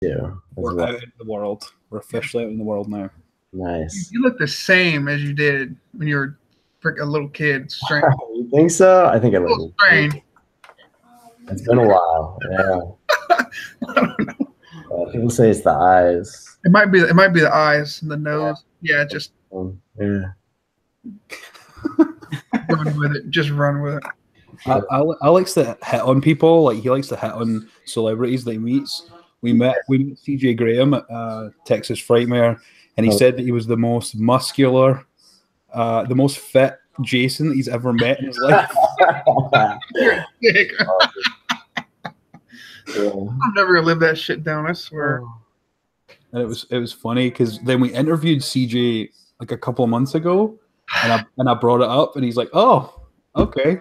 Yeah. We're out in the world. We're officially out in the world now. Nice. You look the same as you did when you were a little kid. Strange. You think so? I think I look strange. It's been a while. Yeah. I don't know. People say it's the eyes. It might be the eyes and the nose. Yeah, just yeah. run with it. Just run with it. Alex to hit on people. Like he likes to hit on celebrities that he meets. We met CJ Graham at Texas Frightmare, and he said that he was the most muscular, the most fit Jason that he's ever met in his life. You're sick. I'm never gonna live that shit down, I swear. And it was funny because then we interviewed CJ like a couple of months ago, and I brought it up, and he's like, "Oh, okay."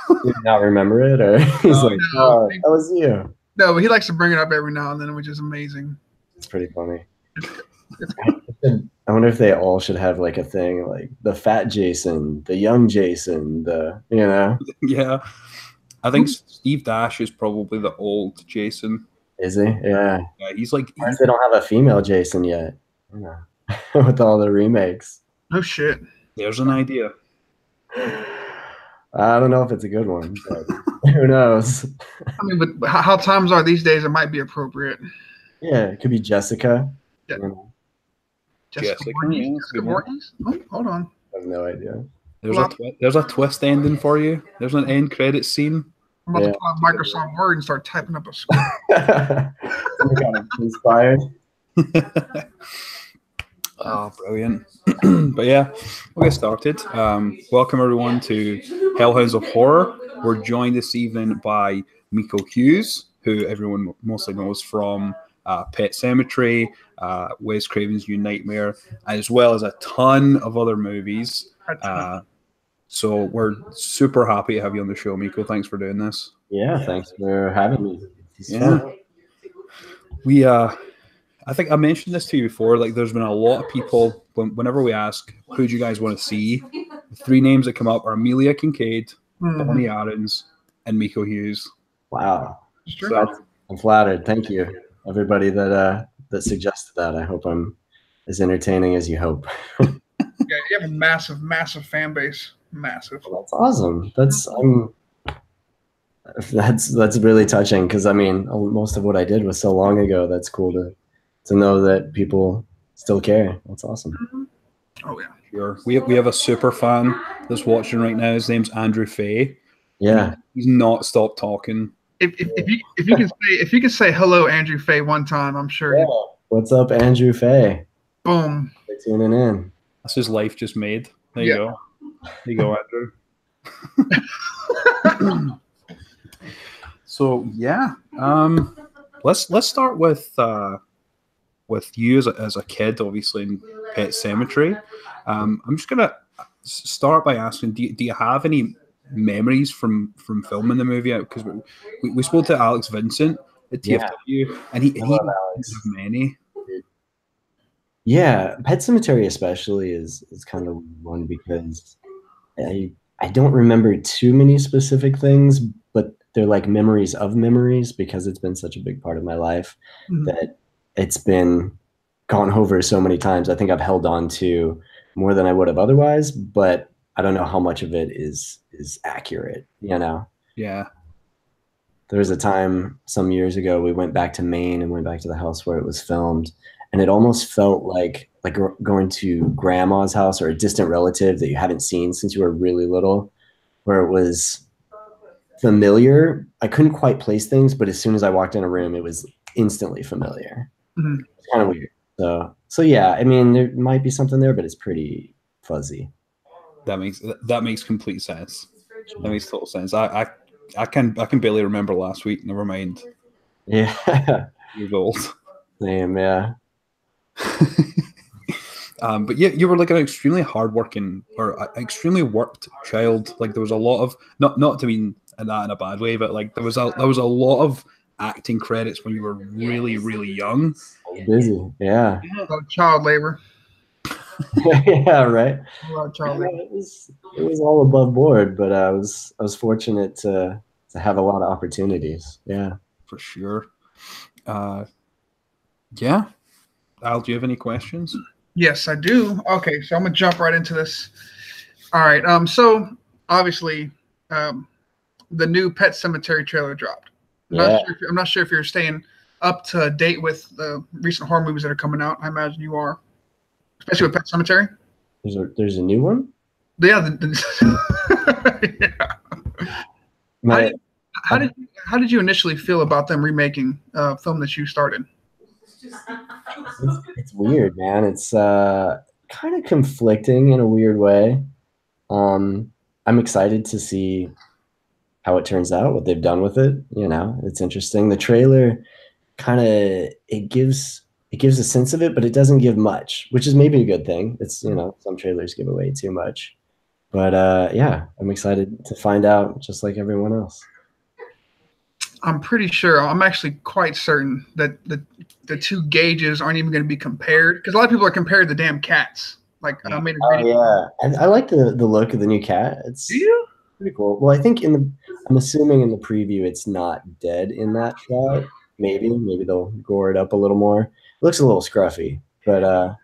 Did you not remember it, or he's like, "Oh, that was you." No, but he likes to bring it up every now and then, which is amazing. It's pretty funny. I wonder if they all should have like a thing, like the fat Jason, the young Jason, Yeah. I think Steve Dash is probably the old Jason. Is he? Yeah. He's like. They don't have a female Jason yet. With all the remakes. No shit. There's an idea. I don't know if it's a good one, but who knows? I mean, but how times are these days, it might be appropriate. Yeah, it could be Jessica. Yeah. Jessica Voorhees? Oh, hold on. I have no idea. There's a twist ending for you. There's an end credit scene. I'm about to pull out Microsoft Word and start typing up a script. Got inspired. Oh, brilliant. But yeah, we'll get started. Welcome everyone to Hellhounds of Horror. We're joined this evening by Miko Hughes, who everyone mostly knows from Pet Sematary, Wes Craven's New Nightmare, as well as a ton of other movies. So we're super happy to have you on the show, Miko. Thanks for doing this. Yeah, thanks for having me. We I think I mentioned this to you before. Like, there's been a lot of people whenever we ask who do you guys want to see, the three names that come up are Amelia Kincaid, Bonnie Aarons, and Miko Hughes. Wow, I'm flattered. Thank you, everybody that suggested that. I hope I'm as entertaining as you hope. Yeah, you have a massive, massive fan base. Massive. Well, that's awesome. That's really touching because I mean, most of what I did was so long ago. That's cool to know that people still care. That's awesome. Oh yeah, sure. We have a super fan that's watching right now. His name's Andrew Fay. Yeah, he's not stopped talking. If you can say hello, Andrew Fay, one time, I'm sure. Yeah. What's up, Andrew Fay? Boom. Thanks for tuning in. That's his life just made. There you go. There you go, Andrew. So yeah, let's start with you as a kid, obviously in Pet Sematary. I'm just gonna start by asking, do you have any memories from filming the movie? Because we spoke to Alex Vincent at TFW, and he has many. Yeah, Pet Sematary especially is kind of one because I don't remember too many specific things, but they're like memories of memories because it's been such a big part of my life that it's been gone over so many times. I think I've held on to more than I would have otherwise, but I don't know how much of it is accurate, Yeah. There was a time some years ago we went back to Maine and went back to the house where it was filmed, and it almost felt like going to grandma's house or a distant relative that you haven't seen since you were really little, where it was familiar. I couldn't quite place things, but as soon as I walked in a room, it was instantly familiar. It's kind of weird. So yeah, I mean, there might be something there, but it's pretty fuzzy. That makes complete sense. That makes total sense. I can barely remember last week. Never mind. Yeah. Years old. Same, yeah. But yeah, you were like an extremely hardworking or extremely worked child. Like there was a lot of not to mean that in a bad way, but like there was a lot of acting credits when you were really, really young. Busy, yeah. Child labor. Yeah, right. Child labor. It was all above board, but I was fortunate to have a lot of opportunities. Yeah, for sure. Yeah. Al, do you have any questions? Yes, I do. Okay, so I'm gonna jump right into this. All right. So obviously, um, the new Pet Sematary trailer dropped. Yeah, I'm not sure if you're staying up to date with the recent horror movies that are coming out. I imagine you are, especially with Pet Cemetery. there's a new one. Yeah. Yeah. How My did how did you initially feel about them remaking a film that you started? it's weird, man. It's kind of conflicting in a weird way. I'm excited to see how it turns out, what they've done with it. You know, it's interesting. The trailer kind of it gives a sense of it, but it doesn't give much, which is maybe a good thing. It's, you know, some trailers give away too much. But yeah, I'm excited to find out just like everyone else. I'm pretty sure. I'm actually quite certain that the two gauges aren't even going to be compared because a lot of people are comparing the damn cats. Like I made a Oh video. yeah. And I like the look of the new cat. Do It's you? pretty cool. Well, I think I'm assuming in the preview it's not dead in that shot. Maybe they'll gore it up a little more. It looks a little scruffy, but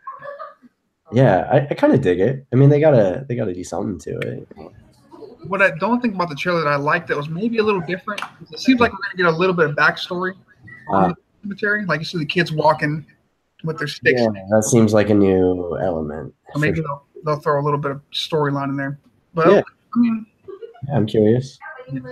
yeah, I kind of dig it. I mean, they gotta do something to it. What I don't think about the trailer that I liked that was maybe a little different. It seems like we're going to get a little bit of backstory on Uh, the cemetery. Like you see the kids walking with their sticks, yeah, that seems like a new element or for maybe sure. they'll throw a little bit of storyline in there. But Yeah, I mean, I'm curious. big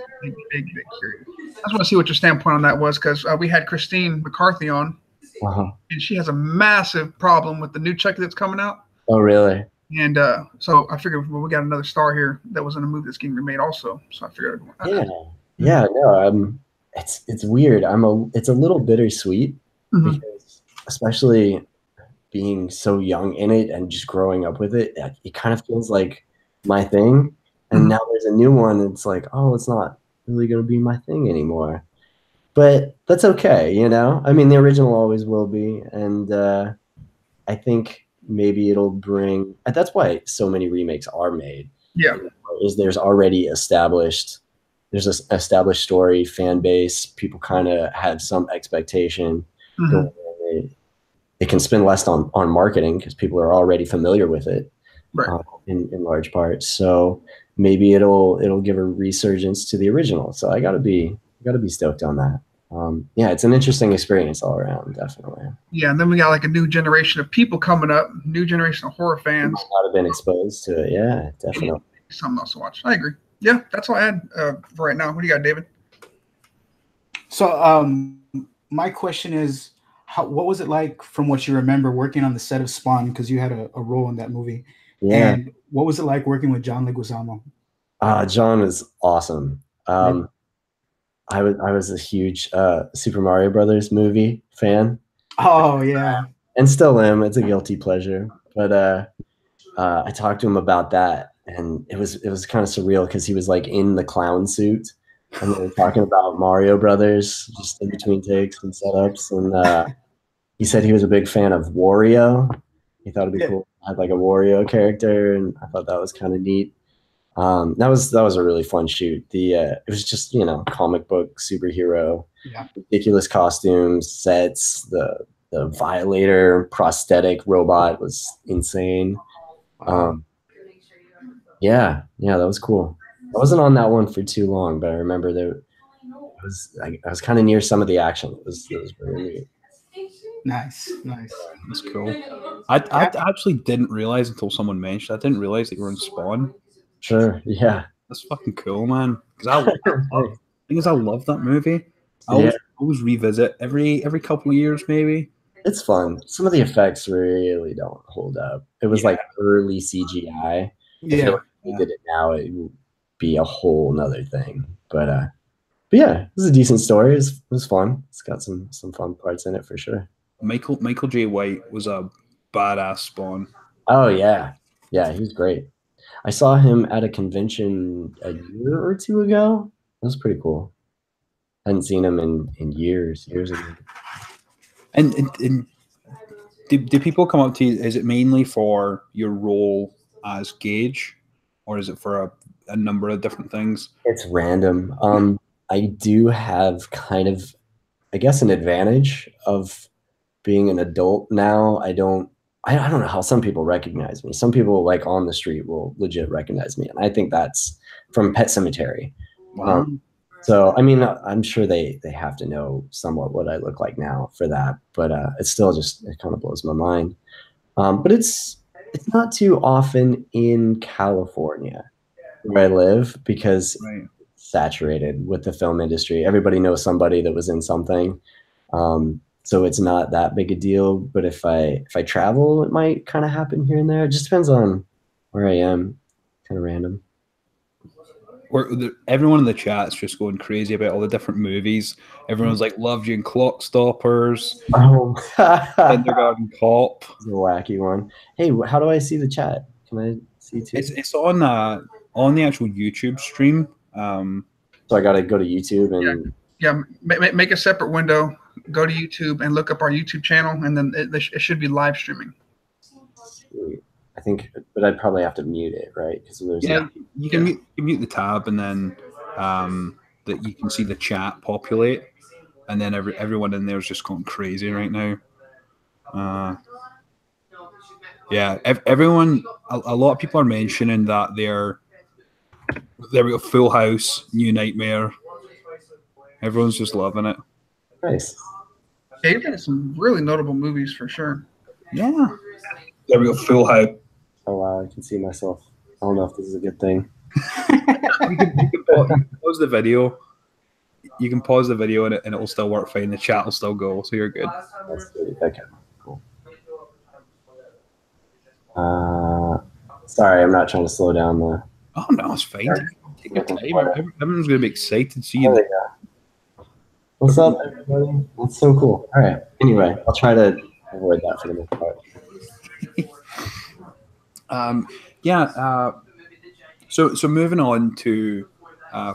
curious. I just want to see what your standpoint on that was because we had Christine McCarthy on, Uh-huh. and she has a massive problem with the new Chucky that's coming out. Oh, really? And so I figured, well, we got another star here that was in a movie that's getting remade also. So I figured, Yeah, yeah. No, it's weird. It's a little bittersweet Mhm. because especially being so young in it and just growing up with it, it kind of feels like my thing. And Mhm. now there's a new one. And it's like, oh, it's not really going to be my thing anymore. But that's okay, you know? I mean, the original always will be. And I think maybe it'll bring, and that's why so many remakes are made, Yeah. you know, is there's this established story, fan base, people kind of have some expectation going Mhm. in. It can spend less on marketing because people are already familiar with it Right. in large part. So maybe it'll give a resurgence to the original. So I gotta be stoked on that. Yeah, it's an interesting experience all around, definitely. Yeah. And then we got like a new generation of people coming up, new generation of horror Who fans. might not have been exposed to it. Yeah, Maybe definitely. something else to watch. I agree. Yeah. That's all I had for right now. What do you got, David? So, my question is, what was it like from what you remember working on the set of Spawn? Because you had a role in that movie. Yeah. And what was it like working with John Leguizamo? John was awesome. I was a huge Super Mario Brothers movie fan, Oh, yeah. and still am. It's a guilty pleasure. But I talked to him about that, and it was kind of surreal because he was like in the clown suit, and they were talking about Mario Brothers just in between takes and setups. And he said he was a big fan of Wario. He thought it'd be Yeah. cool to have like a Wario character, and I thought that was kind of neat. That was a really fun shoot. It was just, you know, comic book superhero, Yeah. ridiculous costumes, sets. The Violator prosthetic robot was insane. Wow. Um, yeah, that was cool. I wasn't on that one for too long, but I remember I was kind of near some of the action. It was really neat. Nice. That's cool. I actually didn't realize until someone mentioned. I didn't realize that you were in Spawn. Sure, yeah, That's fucking cool, man. Because I love that movie. I yeah. always revisit every couple of years, maybe. It's fun. Some of the effects really don't hold up. It was Yeah. like early CGI. I feel Yeah. like if we did it now, it would be a whole nother thing. But yeah, it was a decent story. It was fun. It's got some fun parts in it for sure. Michael J. White was a badass Spawn. Oh yeah, he was great. I saw him at a convention a year or two ago. That was pretty cool. Hadn't seen him in years ago. And do people come up to you? Is it mainly for your role as Gage, or is it for a number of different things? It's random. I do have kind of, I guess, an advantage of being an adult now, I don't know how some people recognize me. Some people like on the street will legit recognize me, and I think that's from Pet Sematary. Wow. So I mean, I'm sure they have to know somewhat what I look like now for that, but it's still just, it kind of blows my mind. But it's not too often in California where I live because Right. it's saturated with the film industry. Everybody knows somebody that was in something. So it's not that big a deal. But if I travel, it might kind of happen here and there. It just depends on where I am. Kind of random. Everyone in the chat's just going crazy about all the different movies. Everyone's like, loved you in Clock Stoppers, Oh, Kindergarten Cop. it's a wacky one. Hey, how do I see the chat? Can I see too? It's on the actual YouTube stream. So I got to go to YouTube and Yeah, make a separate window, go to YouTube and look up our YouTube channel, and then it should be live streaming. I think, but I'd probably have to mute it, right? Because there's you can mute the tab, and then that you can see the chat populate, and then everyone in there is just going crazy right now. Everyone. A lot of people are mentioning that there we go. Full House, New Nightmare. Everyone's just loving it. nice. Yeah, you've got some really notable movies for sure. Yeah. There we go. Full House. Oh wow, I can see myself. I don't know if this is a good thing. You can pause the video. You can pause the video and it will still work fine. The chat will still go, so you're good. That's good. Okay, cool. Sorry, I'm not trying to slow down the. Oh no, it's fine. Take your time. Everyone's gonna be excited to see you. What's up, everybody? That's so cool. All right. Anyway, I'll try to avoid that for the most part. So moving on to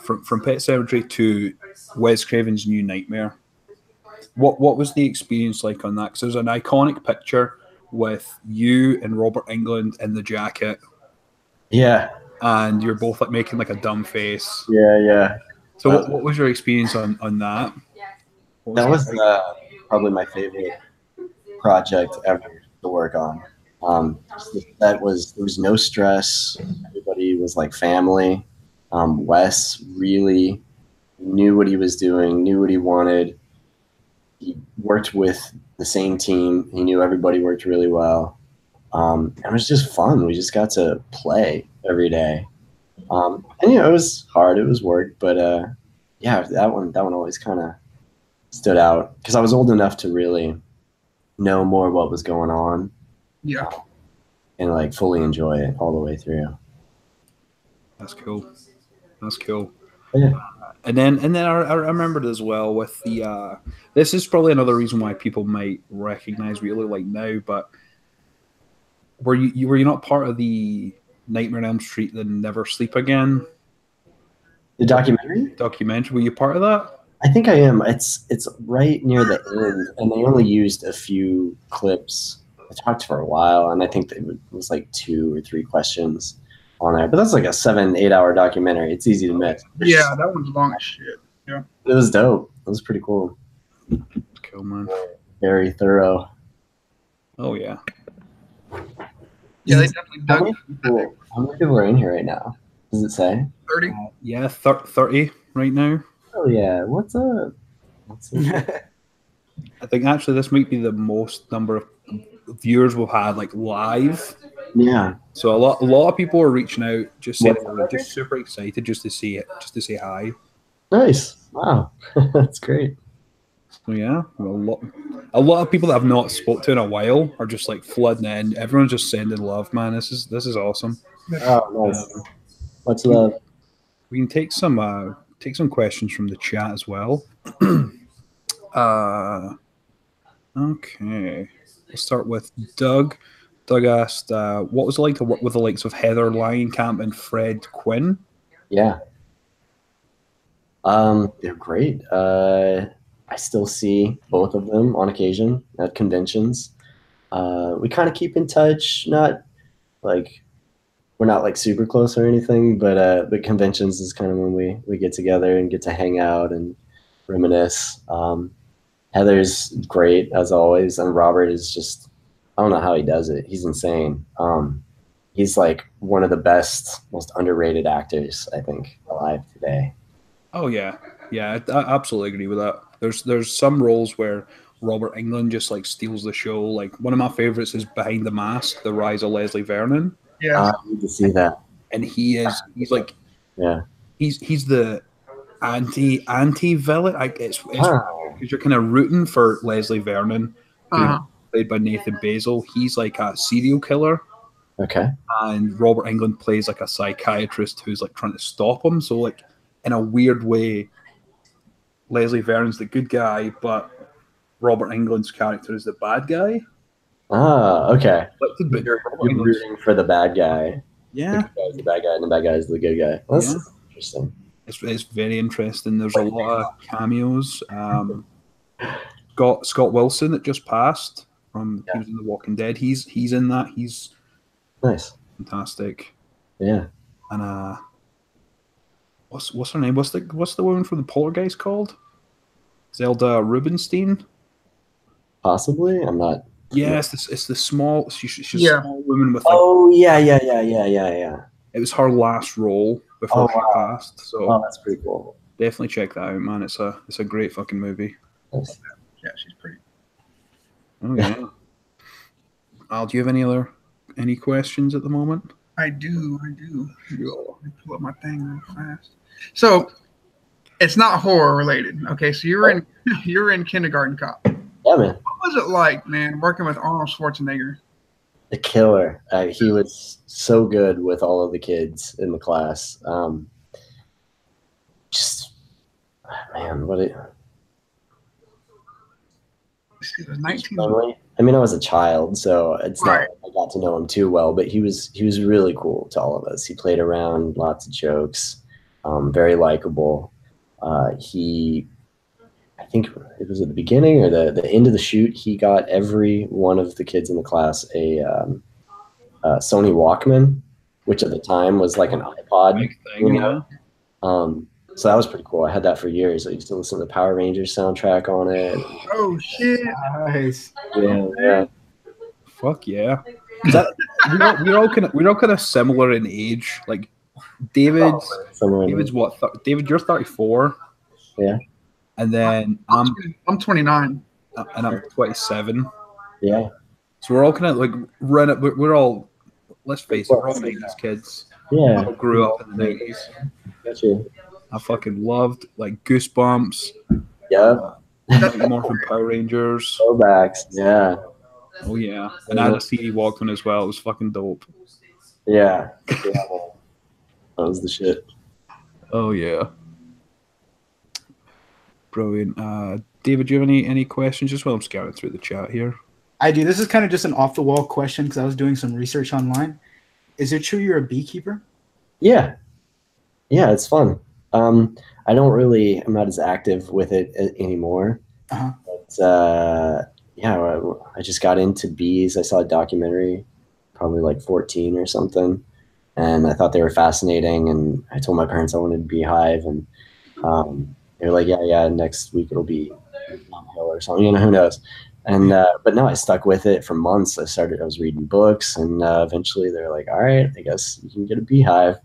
from Pet Sematary to Wes Craven's New Nightmare. What was the experience like on that? Because there's an iconic picture with you and Robert Englund in the jacket. Yeah. And you're both like making like a dumb face. Yeah. So what was your experience on that? That was probably my favorite project ever to work on. There was no stress. Everybody was like family. Wes really knew what he was doing, knew what he wanted. He worked with the same team. He knew everybody worked really well. It was just fun. We just got to play every day. And it was hard. It was work, but that one always kind of stood out because I was old enough to really know more what was going on. Yeah. And like fully enjoy it all the way through. That's cool. Yeah. And then I remembered as well with the this is probably another reason why people might recognize what you look like now, but were you not part of the Nightmare on Elm Street and Never Sleep Again? The documentary? Were you part of that? I think I am. It's right near the end, and they only used a few clips. I talked for a while, and I think it was like 2 or 3 questions on there. But that's like a 7-8 hour documentary. It's easy to miss. Yeah, that one's long as shit. Yeah. It was dope. It was pretty cool. Cool, man. Very thorough. Oh yeah. Yeah, they definitely dug. How many people are in here right now? Does it say? 30. 30 right now. Oh yeah. What's up? I think actually this might be the most number of viewers we've had like live. Yeah. So a lot of people are reaching out, just saying they were just super excited just to see it, just to say hi. Nice. Wow. That's great. So yeah, a lot of people that I've not spoke to in a while are just like flooding in. Everyone's just sending love, man. This is awesome. Oh, nice. Much love. We can take some questions from the chat as well. Okay. We'll start with Doug. Doug asked, what was it like to work with the likes of Heather Langenkamp and Fred Quinn? Yeah. They're great. I still see both of them on occasion at conventions. We kind of keep in touch, not like we're not like super close or anything, but conventions is kind of when we get together and get to hang out and reminisce. Heather's great as always, and Robert is just, I don't know how he does it. He's insane. He's like one of the best, most underrated actors I think alive today. Oh yeah, yeah, I absolutely agree with that. There's some roles where Robert Englund just like steals the show. Like one of my favorites is Behind the Mask: The Rise of Leslie Vernon, Yeah. I need to see that. and he's like Yeah. he's the anti villain. It's Oh, because you're kind of rooting for Leslie Vernon, who Uh-huh. played by Nathan Basil. He's like a serial killer, okay. and Robert Englund plays like a psychiatrist who's like trying to stop him. So like in a weird way, Leslie Vernon's the good guy, but Robert Englund's character is the bad guy. Ah, okay. But You're Robert Englund's, rooting for the bad guy. The yeah, good guy's the bad guy, and the bad guy is the good guy. That's Yeah. interesting. it's very interesting. There's a lot of cameos. Scott Wilson that just passed from he was in The Walking Dead. He's in that. He's Nice. fantastic. Yeah. And what's her name? What's the woman from the Poltergeist called? Zelda Rubinstein. Possibly. I'm not. Yeah, it's the small. She's Yeah. a small woman with like. Oh yeah. It was her last role before she passed. So Oh, that's pretty cool. definitely check that out, man. It's a great fucking movie. Nice. Yeah, she's pretty. Oh yeah. Al, do you have any questions at the moment? I do. Let me pull up my thing real fast. So it's not horror related. Okay, so you're in Kindergarten Cop. Yeah, man. What was it like, man, working with Arnold Schwarzenegger? The killer. He was so good with all of the kids in the class. Just man, what it. It was 19. I mean, I was a child, so it's not Right. like I got to know him too well, but he was really cool to all of us. He played around, lots of jokes, very likable. I think it was at the beginning or the end of the shoot, he got every one of the kids in the class a Sony Walkman, which at the time was like an iPod. Big thing, yeah. So that was pretty cool. I had that for years. I used to listen to the Power Rangers soundtrack on it. Oh shit! Nice. Yeah. Fuck yeah. We're all kind of similar in age. Like David's what? David, you're 34. Yeah. And then I'm 29. and I'm 27. Yeah. So we're all kind of like we're all, let's face it, we're all 90s kids. Yeah. We all grew up in the 90s. Got you. I fucking loved like Goosebumps, Yeah. Mighty Morphin Power Rangers. Throwbacks. Yeah. Oh yeah, and I had a CD Walkman as well. It was fucking dope. Yeah. That was the shit. Oh yeah, brilliant. David, do you have any questions? Just while I'm scouting through the chat here. I do. This is kind of just an off the wall question because I was doing some research online. Is it true you're a beekeeper? Yeah. Yeah, it's fun. I'm not as active with it anymore. Uh-huh. But yeah, I just got into bees. I saw a documentary, probably like 14 or something, and I thought they were fascinating. And I told my parents I wanted a beehive, and they were like, yeah, next week it'll be downhill or something. Who knows? And but no, I stuck with it for months. I was reading books, and eventually they were like, all right, I guess you can get a beehive.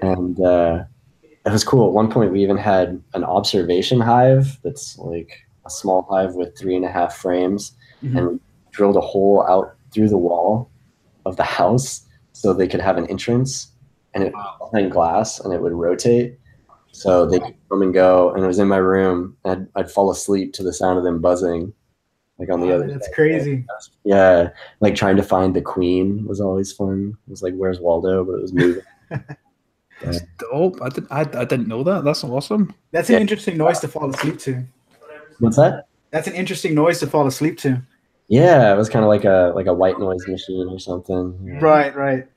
And it was cool. At one point, we even had an observation hive that's like a small hive with 3.5 frames, and we drilled a hole out through the wall of the house so they could have an entrance, and it was behind glass, and it would rotate. So they could come and go, and it was in my room, and I'd fall asleep to the sound of them buzzing, like on the other That's side. crazy. Yeah, like trying to find the queen was always fun. It was like, where's Waldo? But it was moving. That's dope. I didn't know that. That's awesome. That's an interesting noise to fall asleep to. What's that? That's an interesting noise to fall asleep to. Yeah, it was kind of like a white noise machine or something. Yeah. Right.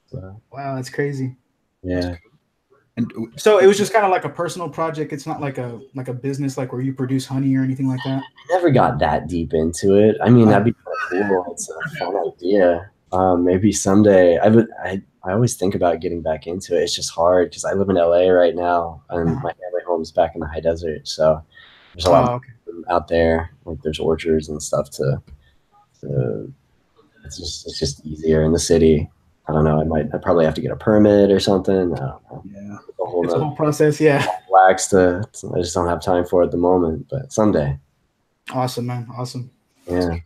So, Wow, that's crazy. yeah. And So it was just kind of like a personal project. It's not like a business like where you produce honey or anything like that. I never got that deep into it. I mean, that'd be kind of cool. It's a fun idea. Maybe someday. I always think about getting back into it. It's just hard because I live in LA right now, and my family home's back in the high desert. So there's a lot of out there. Like there's orchards and stuff to it's just easier in the city. I don't know. I probably have to get a permit or something. I don't know. Yeah, It's a whole process. Yeah. I just don't have time for it at the moment, but someday. Awesome, man. Awesome. Yeah.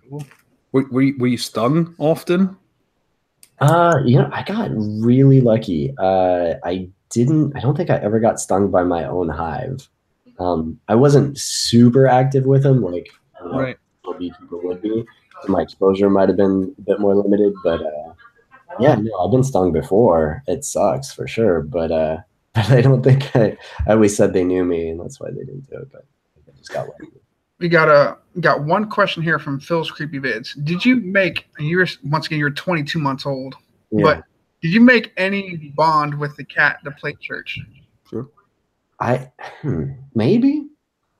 Were you stung often? I got really lucky. I don't think I ever got stung by my own hive. I wasn't super active with them, like I don't know, Right. a beekeeper would be. So my exposure might have been a bit more limited, but yeah, no, I've been stung before. It sucks for sure, but but I don't think I always said they knew me, and that's why they didn't do it. But I just got lucky. We got one question here from Phil's Creepy Vids. Did you make, and you're 22 months old, Yeah. but did you make any bond with the cat that played church? Sure. Maybe.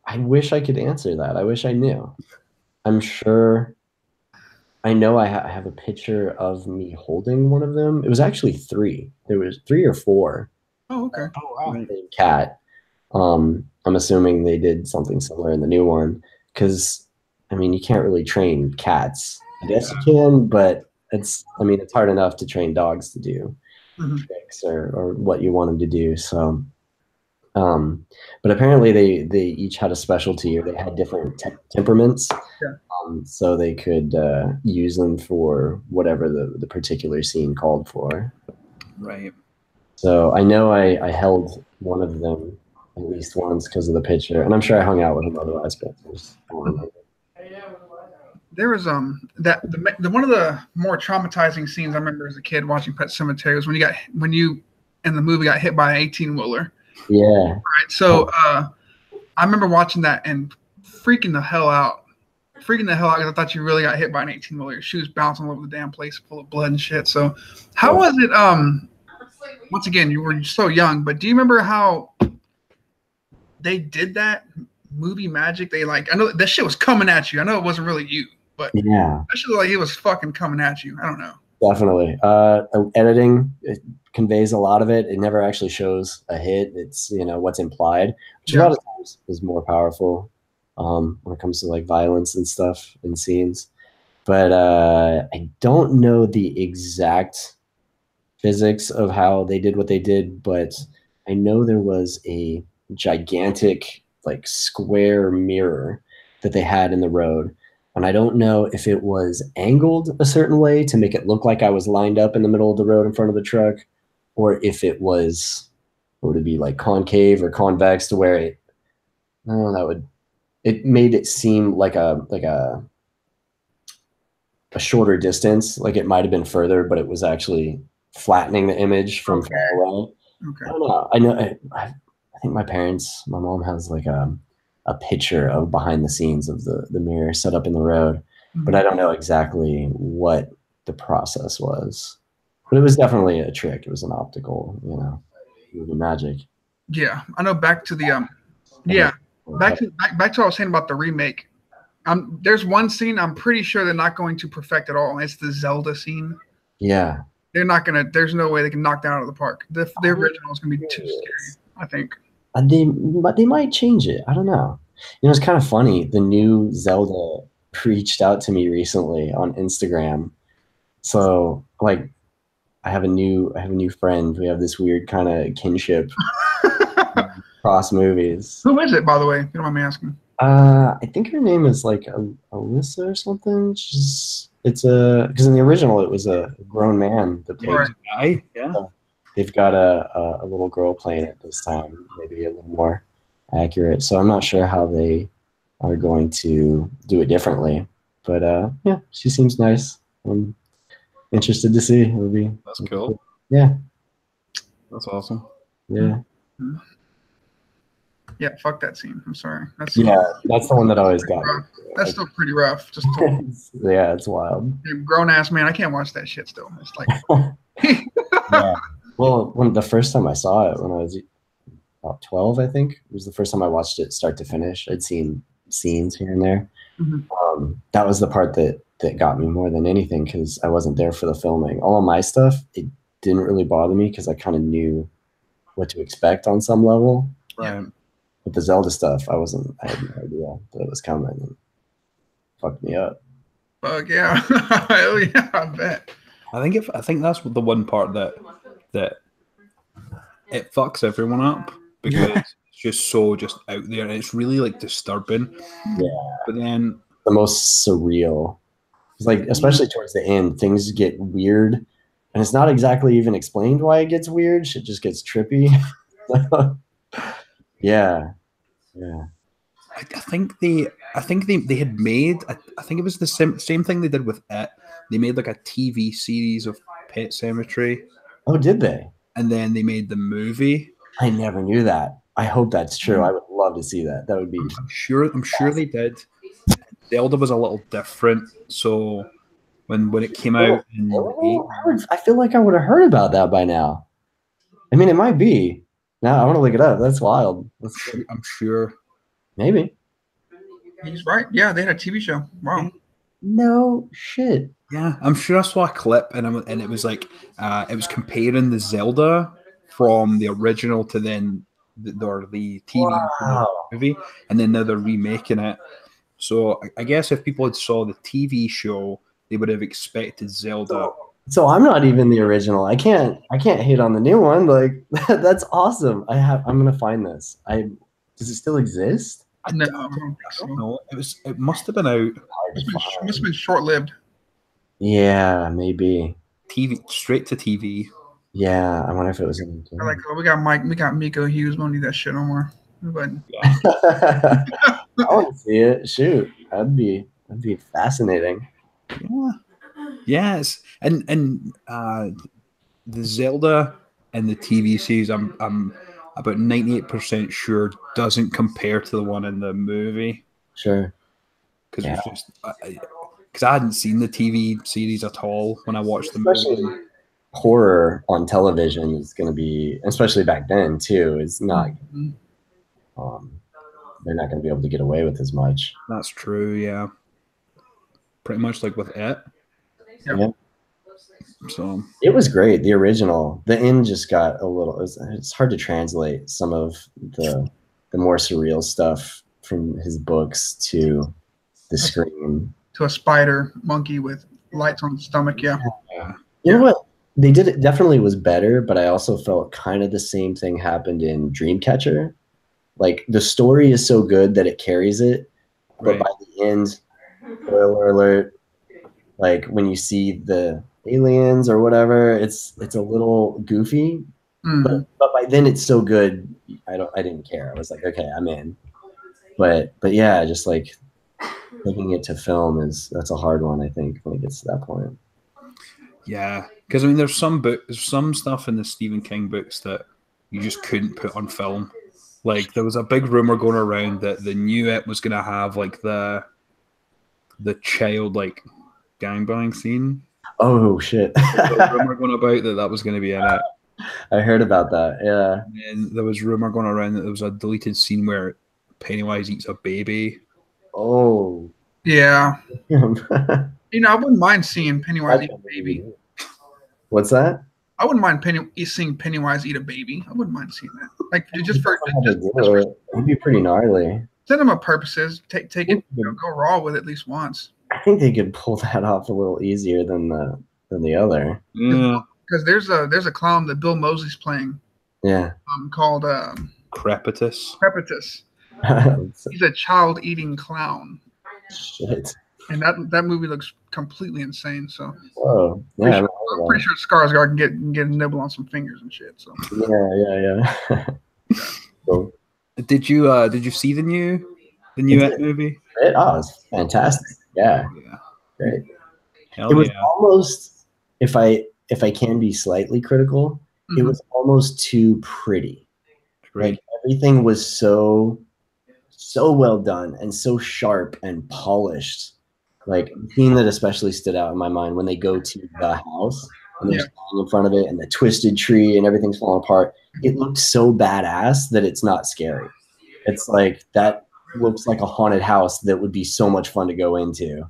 I wish I could answer that. I wish I knew. I'm sure. I know I have a picture of me holding one of them. It was actually 3. There was 3 or 4. Oh, okay. Oh wow. Cat. I'm assuming they did something similar in the new one because, I mean, you can't really train cats. I guess you can, but it's hard enough to train dogs to do tricks or what you want them to do. So, but apparently they each had a specialty or they had different temperaments. Yeah. So they could use them for whatever the particular scene called for. Right. So I know I held one of them at least once because of the picture, and I'm sure I hung out with him otherwise, but I just don't remember. There was the one of the more traumatizing scenes I remember as a kid watching Pet Sematary was when you in the movie got hit by an 18-wheeler. Yeah. Right. So I remember watching that and freaking the hell out because I thought you really got hit by an 18-wheeler. Your shoes bouncing all over the damn place full of blood and shit. So how was it? Once again, you were so young, but do you remember how they did that movie magic? I know that shit was coming at you. I know it wasn't really you, but Yeah, that shit looked like it was fucking coming at you. I don't know. definitely. Editing, it conveys a lot of it. It never actually shows a hit. It's what's implied, which a lot of times is more powerful when it comes to like violence and stuff in scenes. But I don't know the exact physics of how they did what they did, but I know there was a gigantic like square mirror that they had in the road, and I don't know if it was angled a certain way to make it look like I was lined up in the middle of the road in front of the truck, or if it was, what would it be, like concave or convex to where it made it seem like a shorter distance, like it might have been further, but it was actually flattening the image from far away. Okay. I don't know. I think my mom has like a picture of behind the scenes of the mirror set up in the road, but I don't know exactly what the process was. But it was definitely a trick. It was an optical, movie magic. Yeah, I know. Back to the back to what I was saying about the remake. There's one scene I'm pretty sure they're not going to perfect at all. It's the Zelda scene. Yeah. They're not gonna. There's no way they can knock that out of the park. The original is gonna be too scary, I think. They might change it. I don't know. It's kind of funny. The new Zelda reached out to me recently on Instagram. So like, I have a new friend. We have this weird kind of kinship across movies. Who is it, by the way? If you don't mind me asking. I think her name is like Alyssa or something. Because in the original it was a grown man that played. Right. Yeah. So they've got a little girl playing it this time, maybe a little more accurate. So I'm not sure how they are going to do it differently. But yeah, she seems nice. I'm interested to see. That's cool. Yeah. That's awesome. Yeah. Mm-hmm. Yeah, fuck that scene. I'm sorry. That's the one that always got me. That's still pretty rough. Just yeah, it's wild. Grown ass man, I can't watch that shit still. It's like yeah. Well, the first time I saw it when I was about 12, I think, it was the first time I watched it start to finish. I'd seen scenes here and there. Mm-hmm. That was the part that got me more than anything because I wasn't there for the filming. All of my stuff, it didn't really bother me because I kind of knew what to expect on some level. Right. with the Zelda stuff, I had no idea that it was coming, and fucked me up. Fuck yeah. Hell yeah, I bet. I think that's the one part that it fucks everyone up because it's just so just out there and it's really like disturbing. Yeah. But then The most surreal. It's like, especially towards the end, things get weird, and it's not exactly even explained why it gets weird. Shit just gets trippy. Yeah. I think they had made I think it was the same thing they did with It. They made like a TV series of Pet Sematary, Oh, did they? and then they made the movie. I never knew that. I hope that's true. I would love to see that. That would be. I'm sure they did. Zelda was a little different, so when it came out in I feel like I would have heard about that by now. I mean, it might be. Now I want to look it up. That's wild. I'm sure. Maybe. He's right. Yeah, they had a TV show. Wow. No shit. Yeah, I'm sure I saw a clip, and it was like it was comparing the Zelda from the original to then the TV movie, and then now they're remaking it. So I guess if people had saw the TV show, they would have expected Zelda. So I'm not even the original. I can't hate on the new one. Like that's awesome. I'm gonna find this. Does it still exist? No, I don't think so. No, it must have been out. It must have been short-lived. Yeah, maybe. TV, straight to TV. Yeah, I wonder if it was in. Like, we got Miko Hughes. We don't need that shit no more. But I want to see it. Shoot, that'd be fascinating. Yeah. Yes, and the Zelda and the TV series, I'm about 98% sure doesn't compare to the one in the movie. Sure. Because it's just because I hadn't seen the TV series at all when I watched the movie. Horror on television is going to be, especially back then too, is not. They're not going to be able to get away with as much. That's true. Yeah. Pretty much like with It. Yeah. So it was great. The original. The end just got a little. It's hard to translate some of the more surreal stuff from his books to the screen. To a spider monkey with lights on the stomach. Yeah. You know what? They did it. Definitely was better, but I also felt kind of the same thing happened in Dreamcatcher. Like the story is so good that it carries it, but by the end, spoiler alert, like when you see the aliens or whatever, it's a little goofy, but by then it's so good. I didn't care. I was like, okay, I'm in. But yeah, just like taking it to film that's a hard one. I think when it gets to that point. Yeah, because I mean, there's some stuff in the Stephen King books that you just couldn't put on film. Like there was a big rumor going around that the new It was going to have like the child like gangbang scene. Oh shit! Rumor going about that was going to be in it. I heard about that. Yeah. And there was rumor going around that there was a deleted scene where Pennywise eats a baby. Oh. Yeah. I wouldn't mind seeing Pennywise eat a baby. What's that? I wouldn't mind seeing Pennywise eat a baby. I wouldn't mind seeing that. Like just it'd be pretty gnarly. Cinema purposes, take it, go raw with it at least once. I think they could pull that off a little easier than the other. Yeah. Because there's a clown that Bill Moseley's playing. Yeah. Called Crepitus. He's a child-eating clown. Shit. And that movie looks completely insane. So. Whoa. Yeah. I'm pretty sure Skarsgård can get a nibble on some fingers and shit. So. Yeah. Cool. Did you see the new It movie? Oh, it's fantastic. Yeah. Great. Hell it was yeah. almost, if I can be slightly critical, it was almost too pretty. Great. Like everything was so well done and so sharp and polished. Like the scene that especially stood out in my mind when they go to the house and they're standing in front of it and the twisted tree and everything's falling apart. It looked so badass that it's not scary. It's like that looks like a haunted house that would be so much fun to go into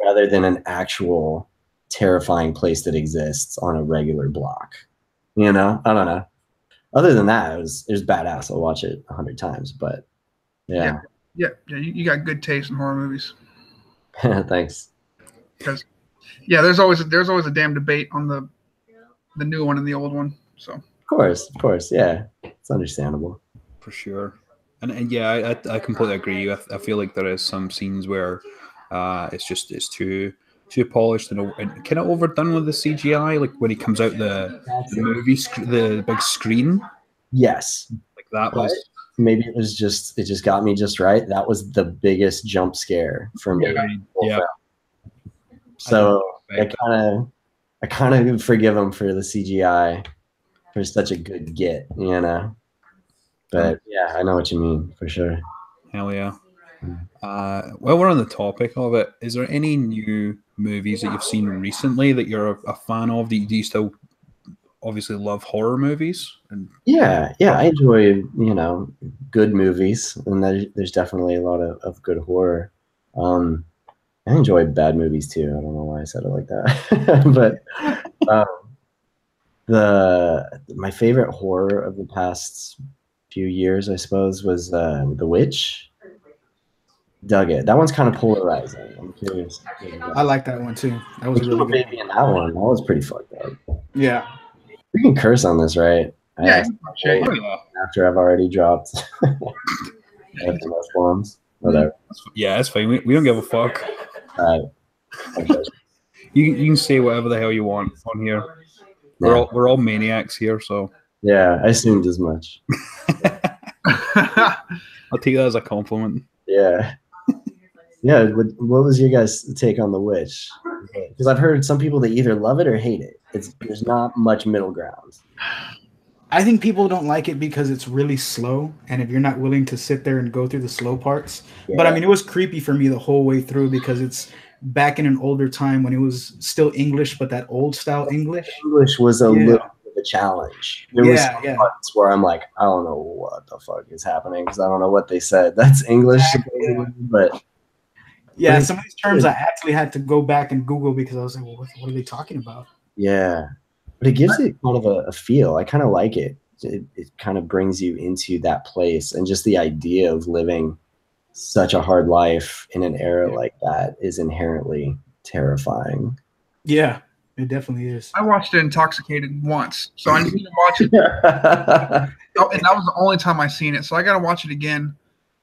rather than an actual terrifying place that exists on a regular block. I don't know. other than that, it was badass. I'll watch it 100 times. But yeah. You got good taste in horror movies. Thanks. Because there's always a damn debate on the new one and the old one. So of course, yeah, it's understandable for sure. And yeah, I completely agree. I feel like there is some scenes where it's too polished and kind of overdone with the CGI. Like when he comes out the movie, the big screen. Yes, like that was. Maybe it just got me just right. That was the biggest jump scare for me. Yeah. So I kind of forgive him for the CGI for such a good get, you know. But yeah, I know what you mean for sure. Hell yeah. While we're on the topic of it, is there any new movies that you've seen recently that you're a fan of? Do you still obviously love horror movies? Yeah, I enjoy, good movies, and there's definitely a lot of good horror. I enjoy bad movies too. I don't know why I said it like that, but my favorite horror of the past few years, I suppose, was The Witch. Dug it. That one's kind of polarizing. I'm curious. I like that one too. That was a really good baby in that one. That was pretty fucked up. Yeah. We can curse on this, right? Yeah. After I've already dropped bombs. Whatever. Yeah, it's fine. We don't give a fuck. Okay. You can say whatever the hell you want on here. We're all maniacs here, so. Yeah, I assumed as much. I'll take that as a compliment. Yeah. Yeah. What was your guys' take on The Witch? Because I've heard some people that either love it or hate it. There's not much middle ground. I think people don't like it because it's really slow, and if you're not willing to sit there and go through the slow parts. Yeah. But I mean, it was creepy for me the whole way through because it's back in an older time when it was still English, but that old style English. English was a little bit of a challenge. There was some parts where I'm like, I don't know what the fuck is happening because I don't know what they said. That's English, but yeah, some of these terms I actually had to go back and Google because I was like, well, what are they talking about? Yeah, but it gives it kind of a feel. I kind of like it. It kind of brings you into that place, and just the idea of living such a hard life in an era like that is inherently terrifying. Yeah, it definitely is. I watched it intoxicated once, so I need to watch it. And that was the only time I seen it, so I got to watch it again.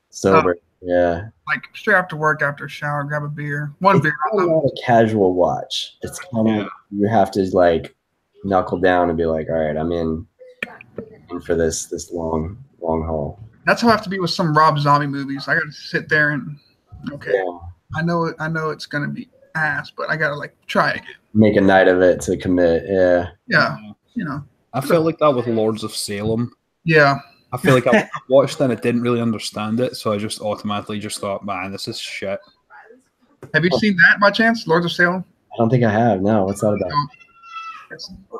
Sober, yeah. Like straight after work, after a shower, grab a beer. One beer. It's not a casual watch. It's kind of you have to like knuckle down and be like, all right, I'm in for this long haul. That's how I have to be with some Rob Zombie movies. I got to sit there and I know it's gonna be ass, but I gotta like try it. Make a night of it to commit. Yeah. I felt like that with Lords of Salem. Yeah. I feel like I watched it and I didn't really understand it, so I just automatically just thought, man, this is shit. Have you seen that by chance, Lords of Salem? I don't think I have. No, what's that about?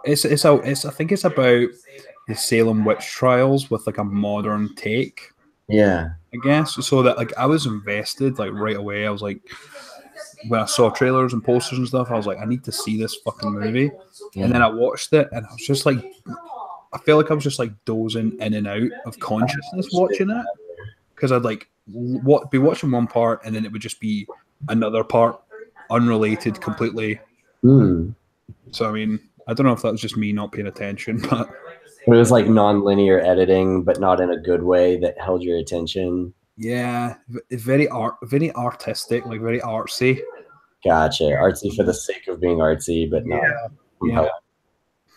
I think it's about the Salem witch trials with like a modern take. Yeah. I guess so that like I was invested like right away. I was like, when I saw trailers and posters and stuff, I was like, I need to see this fucking movie. Yeah. And then I watched it and I was just like, I feel like I was just like dozing in and out of consciousness watching it because I'd like be watching one part and then it would just be another part unrelated completely. So I mean, I don't know if that was just me not paying attention, but it was like non-linear editing, but not in a good way that held your attention. Yeah, very artistic, like very artsy. Gotcha, artsy for the sake of being artsy, but not. Yeah.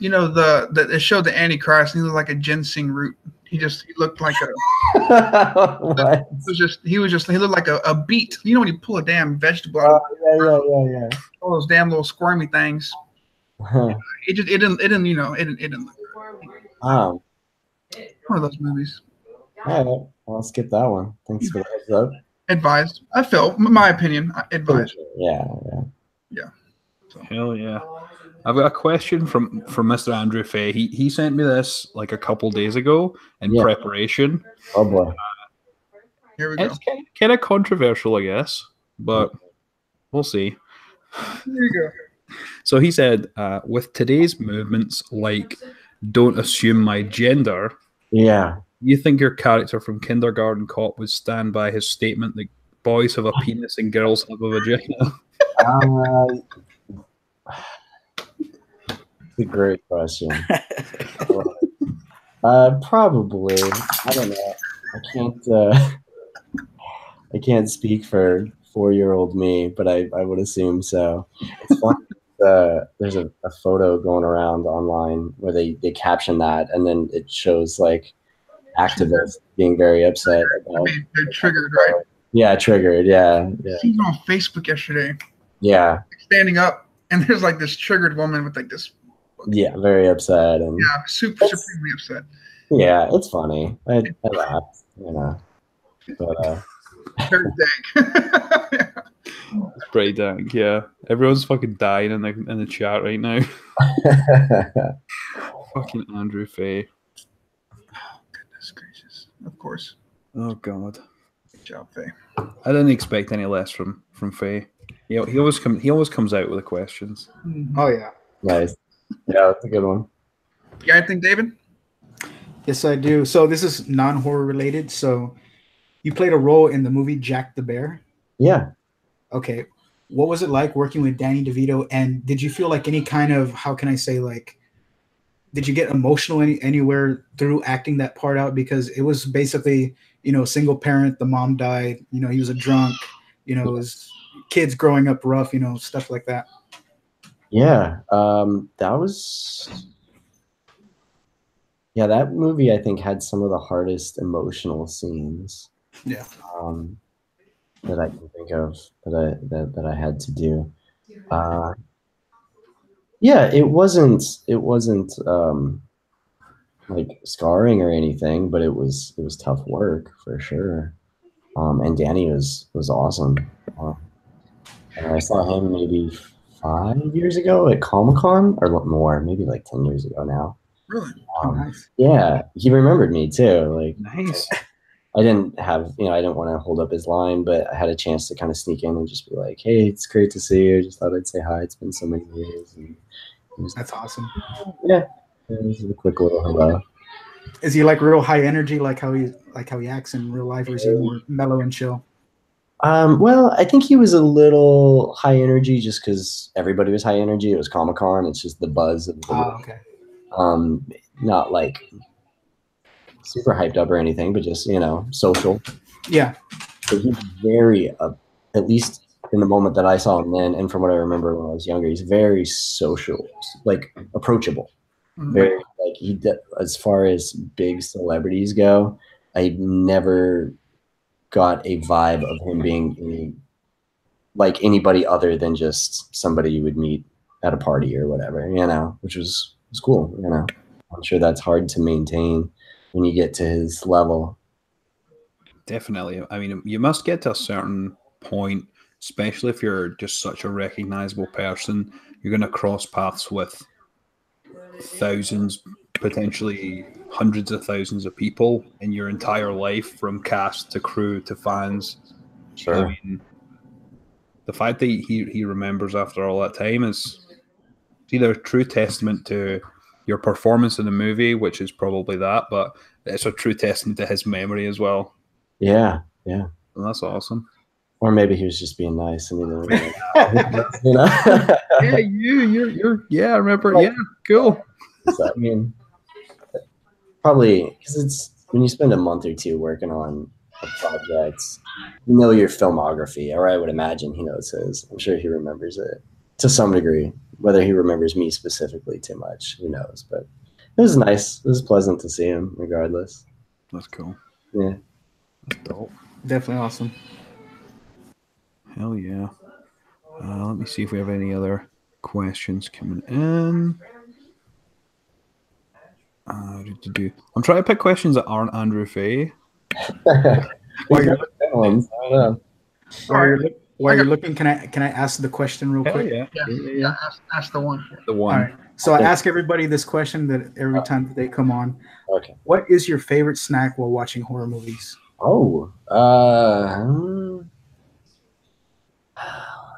You know, it showed the Antichrist. And he looked like a ginseng root. He looked like a. What? He looked like a beet. You know when you pull a damn vegetable out. Yeah. All those damn little squirmy things. It didn't look right. One of those movies. All right, I'll skip that one. Thanks for the heads up. Advised. I felt, my opinion, advised. Yeah. So. Hell yeah. I've got a question from Mr. Andrew Fay. He sent me this like a couple days ago in preparation. Oh boy. Here we go. It's kind of controversial, I guess, but we'll see. Here you go. So he said, with today's movements like "Don't Assume My Gender," Yeah. You think your character from Kindergarten Cop would stand by his statement that boys have a penis and girls have a vagina? Uh, it's a great question. Probably. I don't know. I can't speak for 4-year-old me, but I would assume so. It's fun. There's a photo going around online where they caption that, and then it shows like activists being very upset about. They're triggered, right? Yeah, triggered. Yeah, I seen it on Facebook yesterday. yeah, Standing up, and there's like this triggered woman with like this. yeah, very upset, and Yeah, supremely upset. yeah, it's funny. I laughed, but Very dank. It's pretty dank, yeah. Everyone's fucking dying in the chat right now. Fucking Andrew Fay. Goodness gracious! Of course. Oh god. Good job, Faye. I didn't expect any less from Fay. He always comes out with the questions. Oh yeah. Nice. Yeah, that's a good one. You got anything, David? Yes, I do. So this is non-horror related. So you played a role in the movie Jack the Bear. Yeah. Okay. What was it like working with Danny DeVito? And did you feel like any kind of, how can I say, like, did you get emotional anywhere through acting that part out? Because it was basically, single parent, the mom died, he was a drunk, his kids growing up rough, stuff like that. Yeah. That movie I think had some of the hardest emotional scenes. Yeah. That I can think of that I had to do. Yeah, it wasn't like scarring or anything, but it was tough work for sure. And Danny was awesome. And I saw him maybe 5 years ago at Comic-Con, or more, maybe like 10 years ago now. Really? Nice. Yeah, he remembered me too. Like, Nice. I didn't want to hold up his line, but I had a chance to kind of sneak in and just be like, "Hey, it's great to see you. Just thought I'd say hi. It's been so many years." And That's awesome. Yeah, this is a quick little hello. Is he like real high energy, like how he acts in real life, or is he more mellow and chill? Well, I think he was a little high energy just because everybody was high energy. It was Comic-Con. It's just the buzz of the Okay. Not like super hyped up or anything, but just, social. Yeah. So he's very, at least in the moment that I saw him then, and from what I remember when I was younger, he's very social, like approachable. Mm-hmm. Very, like as far as big celebrities go, I never got a vibe of him being like anybody other than just somebody you would meet at a party or whatever, which was cool. I'm sure that's hard to maintain when you get to his level. Definitely. I mean, you must get to a certain point, especially if you're just such a recognizable person. You're going to cross paths with thousands, potentially hundreds of thousands of people in your entire life, from cast to crew to fans. Sure. I mean, the fact that he remembers after all that time is either a true testament to your performance in the movie, which is probably that, but it's a true testament to his memory as well. Yeah. And that's awesome. Or maybe he was just being nice and Yeah, you're I remember. Yeah, cool. So, I mean, probably because it's when you spend a month or two working on a project, your filmography, or I would imagine he knows his. I'm sure he remembers it to some degree. Whether he remembers me specifically too much, who knows? But it was nice. It was pleasant to see him, regardless. That's cool. Yeah, that's dope. Definitely awesome. Hell yeah. Let me see if we have any other questions coming in. I'm trying to pick questions that aren't Andrew Fay. While you're looking, can I ask the question real quick? Yeah. Ask the one. The one. All right. So I ask everybody this question that every time that they come on. Okay. What is your favorite snack while watching horror movies? Oh,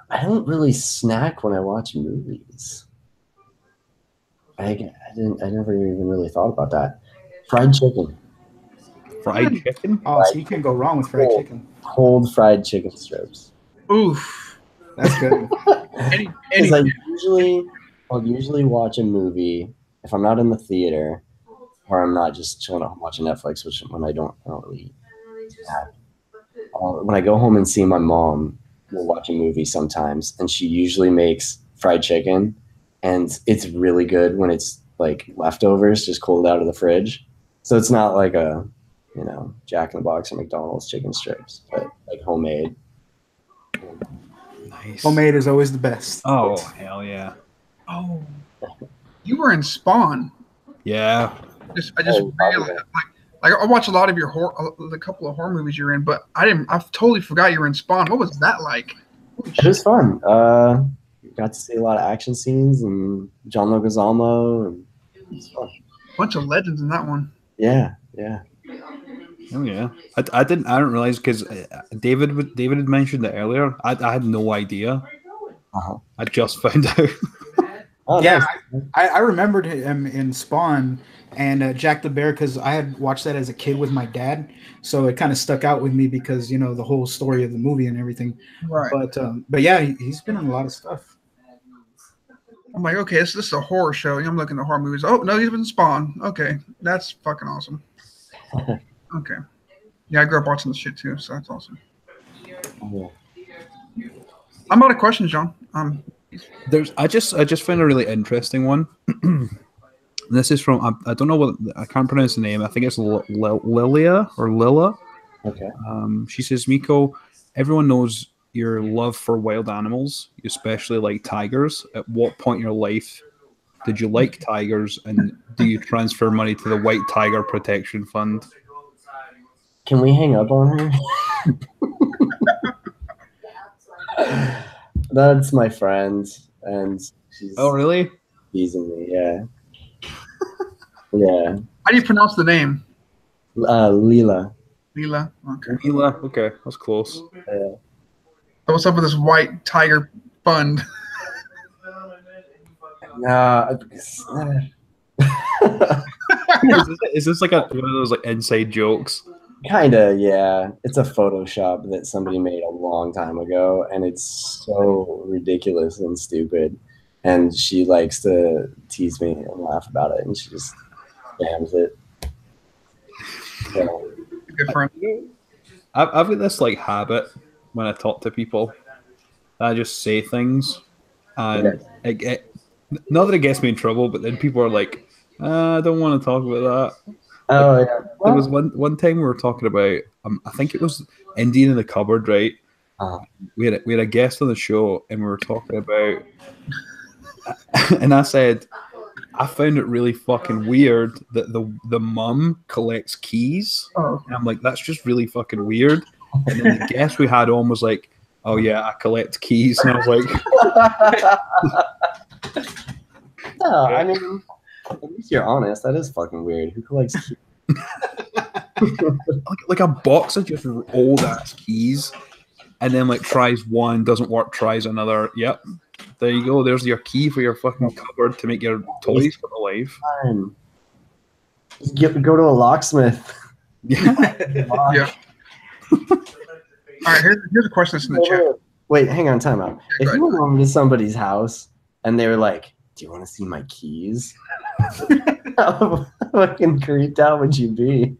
I don't really snack when I watch movies. I never even really thought about that. Fried chicken. Fried chicken? Oh, so you can't go wrong with fried chicken. Cold fried chicken strips. Oof. That's good. Any I'll usually watch a movie if I'm not in the theater or I'm not just chilling at home watching Netflix, which when I don't really have. When I go home and see my mom, we'll watch a movie sometimes, and she usually makes fried chicken, and it's really good when it's like leftovers, just cold out of the fridge. So it's not like a, Jack in the Box or McDonald's chicken strips, but like homemade. Nice. Homemade is always the best. Oh, hell yeah. Oh, you were in Spawn. Yeah. I just realized, like I watched a lot of your the couple of horror movies you're in, but I totally forgot you were in Spawn. What was that like? It was fun. Got to see a lot of action scenes and John Leguizamo, and it was fun. Bunch of legends in that one. Yeah. Oh yeah, I didn't realize because David had mentioned it earlier. I had no idea. I just found out. Oh, yeah, nice. I remembered him in Spawn and Jack the Bear because I had watched that as a kid with my dad, so it kind of stuck out with me because the whole story of the movie and everything. Right. But yeah, he's been in a lot of stuff. I'm like, okay, this is a horror show. I'm looking at horror movies. Oh no, he's been in Spawn. Okay, that's fucking awesome. Okay. Yeah, I grew up watching this shit too, so that's awesome. Yeah. I'm out of questions, John. I just found a really interesting one. This is from I don't know what I can't pronounce the name. I think it's Lilia or Lilla. Okay. She says, Miko, everyone knows your love for wild animals, you especially like tigers. At what point in your life did you like tigers, and do you transfer money to the White Tiger Protection Fund? Can we hang up on her? That's my friend, and she's really teasing me. Yeah. Yeah. How do you pronounce the name? Leela. Leela. Okay. Leela. Okay, that's close. Yeah. So what's up with this White Tiger Fund? No. Is this like one of those like inside jokes? Kinda, yeah. It's a Photoshop that somebody made a long time ago, and it's so ridiculous and stupid. And she likes to tease me and laugh about it, and she just spams it. So, Good friend. I've got this like habit when I talk to people. I just say things, and not that it gets me in trouble, but then people are like, I don't want to talk about that. oh yeah. There was one time we were talking about, I think it was Indian in the Cupboard, right? We had a guest on the show, and we were talking about, and I said, I found it really fucking weird that the mum collects keys. Oh. And I'm like, that's just really fucking weird. And then the guest we had on was like, oh yeah, I collect keys. And I was like, No, I mean, at least you're honest. That is fucking weird. Who collects keys? like a box of just old ass keys, and then like tries one, doesn't work, tries another. Yep, there you go. There's your key for your fucking cupboard to make your toys come alive. Just go to a locksmith. Yeah. Yeah. All right, here's a question that's in the chat. Wait, hang on, time out. Yeah, If you went over to somebody's house and they were like, do you want to see my keys? How fucking creeped out would you be?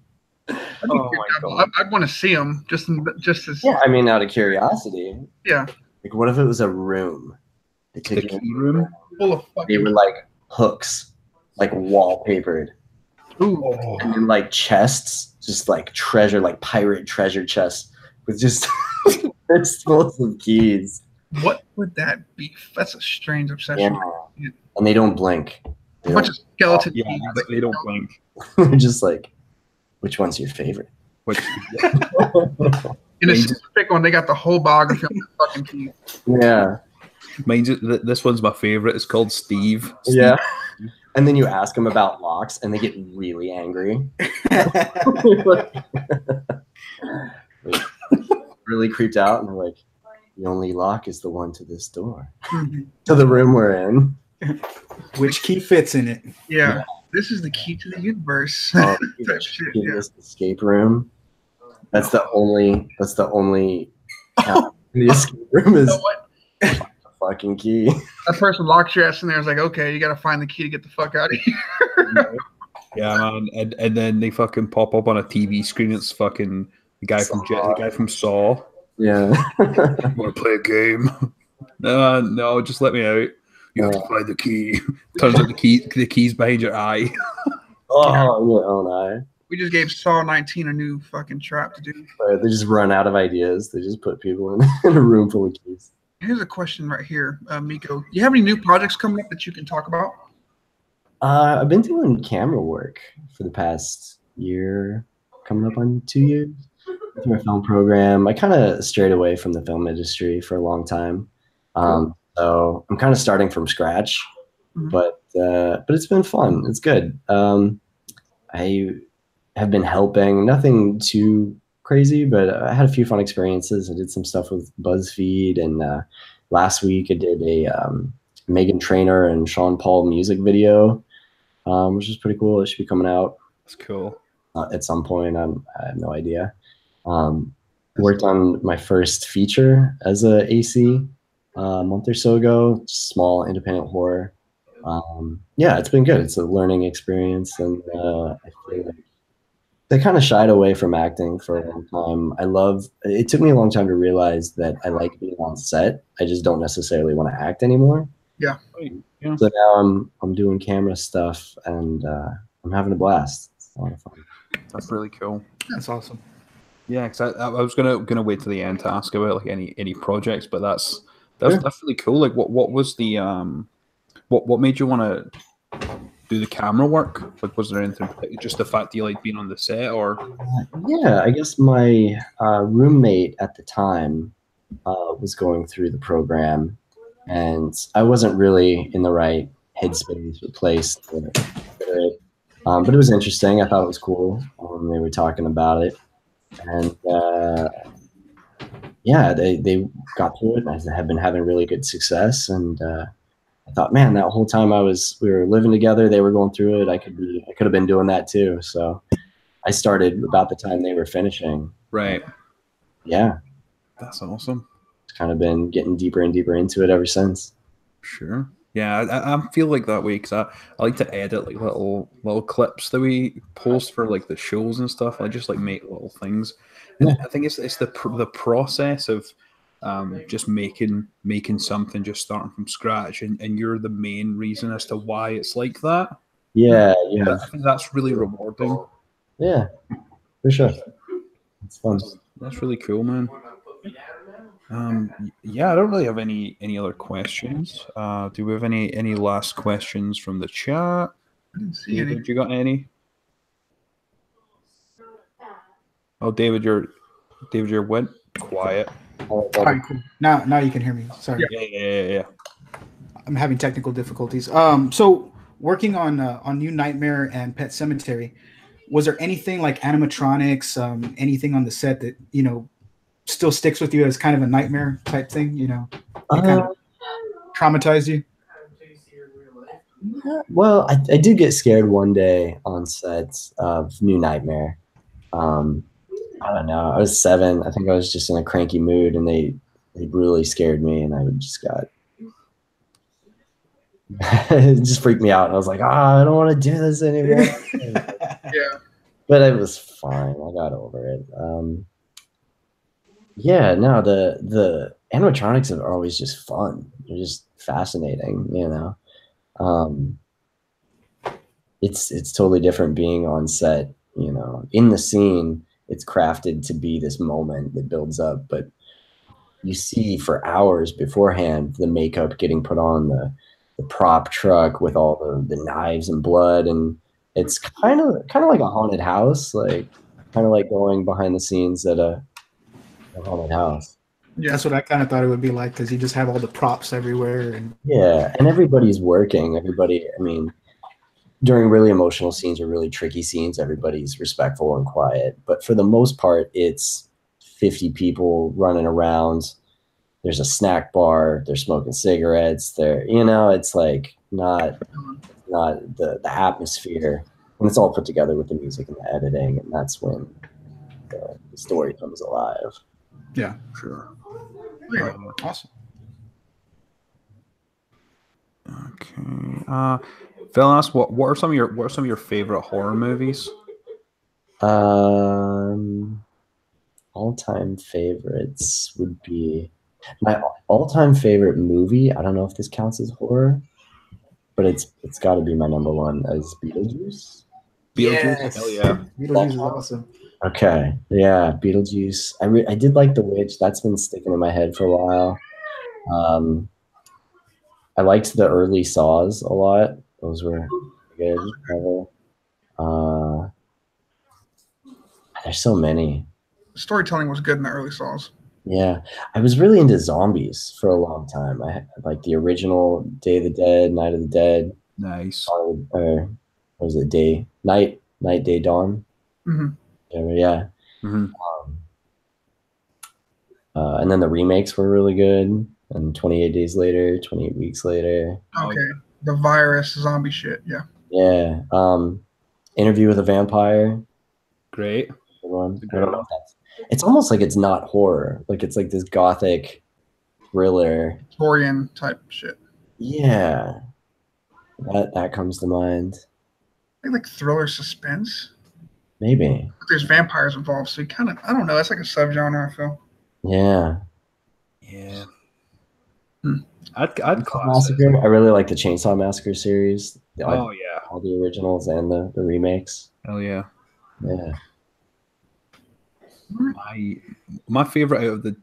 Oh my god. I'd want to see them just as. Yeah, I mean, out of curiosity. Yeah. Like, what if it was a room? The key room? Full of They fucking. were like hooks, like wallpapered. Ooh. And then like chests, just like treasure, like pirate treasure chests with just fistfuls of keys. What would that be? That's a strange obsession. Yeah. And they don't blink. A bunch of skeleton Yeah, keys. they don't blink. They're just like, which one's your favorite? Which, In a specific one, they got the whole biography on the fucking keys. Yeah. this one's my favorite. It's called Steve. Yeah. And then you ask them about locks, and they get really angry. Really creeped out, and they're like, the only lock is the one to this door. To the room we're in. Which key fits in it? Yeah. This is the key to the universe. Oh, Type shit, in yeah. this escape room. That's the only count in the escape room You is know what? the fucking key. That person locks your ass in there. Is like, okay, you got to find the key to get the fuck out of here. Yeah, man. And then they fucking pop up on a TV screen. It's fucking the guy from Saw. Yeah. You want to play a game? No, just let me out. You have to find the key. Turns out the key's behind your eye. Oh, your own eye. We just gave Saw 19 a new fucking trap to do. Right, they just run out of ideas. They just put people in a room full of keys. Here's a question right here, Miko. You have any new projects coming up that you can talk about? I've been doing camera work for the past year, coming up on 2 years. Through a film program. I kind of strayed away from the film industry for a long time. So I'm kind of starting from scratch, but it's been fun. It's good. I have been helping, nothing too crazy, but I had a few fun experiences. I did some stuff with BuzzFeed, and last week I did a Megan Trainor and Sean Paul music video, which is pretty cool. It should be coming out. That's cool. At some point. I have no idea. Worked on my first feature as a AC a month or so ago. Small independent horror. Yeah, it's been good. It's a learning experience, and I feel like I kind of shied away from acting for a long time. It took me a long time to realize that I like being on set. I just don't necessarily want to act anymore. Yeah. So now I'm doing camera stuff, and I'm having a blast. It's a lot of fun. That's really cool. That's awesome. Yeah, because I was gonna wait to the end to ask about like any projects, but that's really cool. Like, what was the what made you want to do the camera work? Like, was there anything? Just the fact that you like being on the set, or? Yeah, I guess my roommate at the time was going through the program, and I wasn't really in the right headspace or place for it. But it was interesting. I thought it was cool. They were talking about it. And yeah, they got through it, and I have been having really good success. And I thought, man, that whole time we were living together, they were going through it. I could have been doing that too. So I started about the time they were finishing. Right. Yeah. That's awesome. It's kind of been getting deeper and deeper into it ever since. Sure. Yeah, I feel like that way because I like to edit like little clips that we post for like the shows and stuff. I just like make little things, and I think it's the process of just making something, just starting from scratch, and you're the main reason as to why it's like that. Yeah. I think that's really rewarding. Yeah, for sure. It's fun. That's really cool, man. Yeah, I don't really have any other questions. Do we have any last questions from the chat? I didn't see any. David, you got any? Oh, David, you're went quiet. All right, cool. Now you can hear me. Sorry. Yeah. I'm having technical difficulties. So working on New Nightmare and Pet Sematary, was there anything like animatronics, anything on the set that still sticks with you as kind of a nightmare type thing? Kind of traumatized you? Well, I did get scared one day on set of New Nightmare. I don't know. I was 7. I think I was just in a cranky mood, and they brutally scared me, and I just got it just freaked me out. And I was like, I don't want to do this anymore. Yeah. But it was fine. I got over it. Yeah, no, the animatronics are always just fun. They're just fascinating, It's totally different being on set, in the scene. It's crafted to be this moment that builds up, but you see for hours beforehand the makeup getting put on, the prop truck with all the knives and blood, and it's kind of like a haunted house, like kind of like going behind the scenes at a haunted house. Yeah. That's what I kind of thought it would be like, because you just have all the props everywhere, and and everybody's working. During really emotional scenes or really tricky scenes, everybody's respectful and quiet. But for the most part, it's 50 people running around. There's a snack bar. They're smoking cigarettes. It's like not not the atmosphere, and it's all put together with the music and the editing, and that's when the story comes alive. Yeah, sure. Awesome. Okay. Phil asked, what are some of your favorite horror movies? All-time favorites would be my all-time favorite movie. I don't know if this counts as horror, but it's got to be my number one is Beetlejuice. Beetlejuice? Yes. Hell yeah. Beetlejuice is awesome. Okay, yeah, Beetlejuice. I did like The Witch. That's been sticking in my head for a while. I liked the early Saws a lot. Those were good. There's so many. The storytelling was good in the early Saws. Yeah, I was really into zombies for a long time. I had, like the original Day of the Dead, Night of the Dead, Nice. or what was it? Night, Day, Dawn. Mm-hmm. Yeah. Mm-hmm. And then the remakes were really good. And 28 Days Later, 28 Weeks Later. Okay, the virus zombie shit. Yeah. Yeah. Interview with a Vampire. Great. Good one. I don't know if that's. It's almost like it's not horror. Like it's like this gothic thriller. Victorian type shit. Yeah. That comes to mind. I think like thriller suspense. Maybe. But there's vampires involved, so you kind of, I don't know. That's like a subgenre, I feel. Yeah. Yeah. Hmm. I'd class Massacre. I really like the Chainsaw Massacre series. Oh yeah. All the originals and the remakes. Hell yeah. Yeah. My favorite out of the